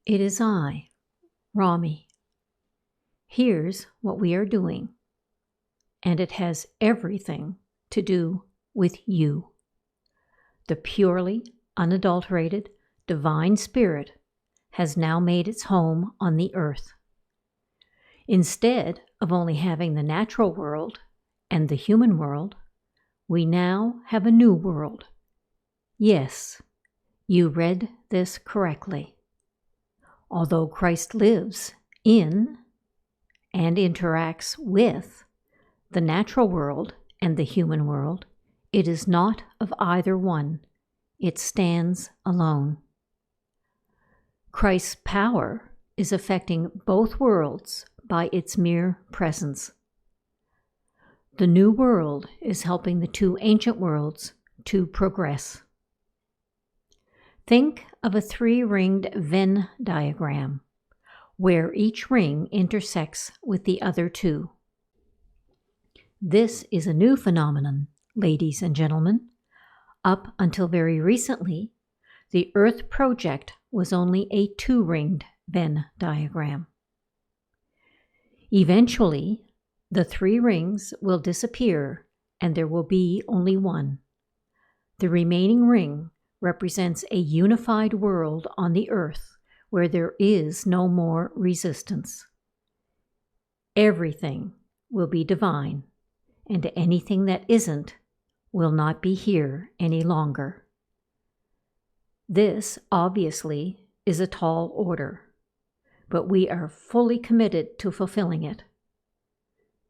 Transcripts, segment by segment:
It is I, Rami. Here's what we are doing, and it has everything to do with you. The purely, unadulterated, divine spirit has now made its home on the earth. Instead of only having the natural world and the human world, we now have a new world. Yes, you read this correctly. Although Christ lives in and interacts with the natural world and the human world, it is not of either one. It stands alone. Christ's power is affecting both worlds by its mere presence. The new world is helping the two ancient worlds to progress. Think of a three-ringed Venn diagram, where each ring intersects with the other two. This is a new phenomenon, ladies and gentlemen. Up until very recently, the Earth project was only a two-ringed Venn diagram. Eventually, the three rings will disappear and there will be only one. The remaining ring represents a unified world on the earth where there is no more resistance. Everything will be divine, and anything that isn't will not be here any longer. This, obviously, is a tall order, but we are fully committed to fulfilling it.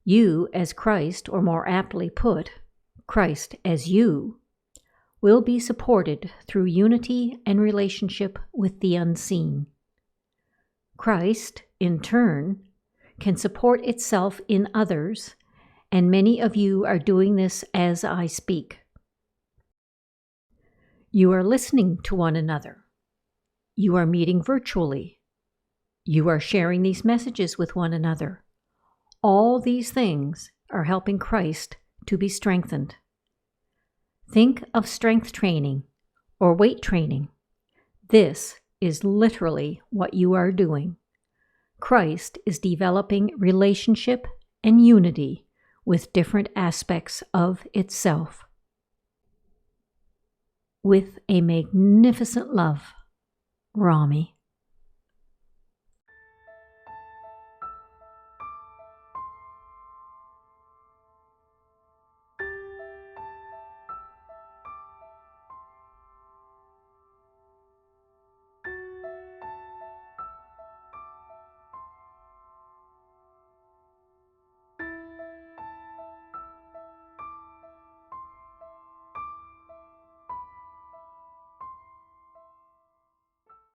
You, as Christ, or more aptly put, Christ as you, will be supported through unity and relationship with the unseen. Christ, in turn, can support itself in others, and many of you are doing this as I speak. You are listening to one another. You are meeting virtually. You are sharing these messages with one another. All these things are helping Christ to be strengthened. Think of strength training or weight training. This is literally what you are doing. Christ is developing relationship and unity with different aspects of itself. With a magnificent love, Rami.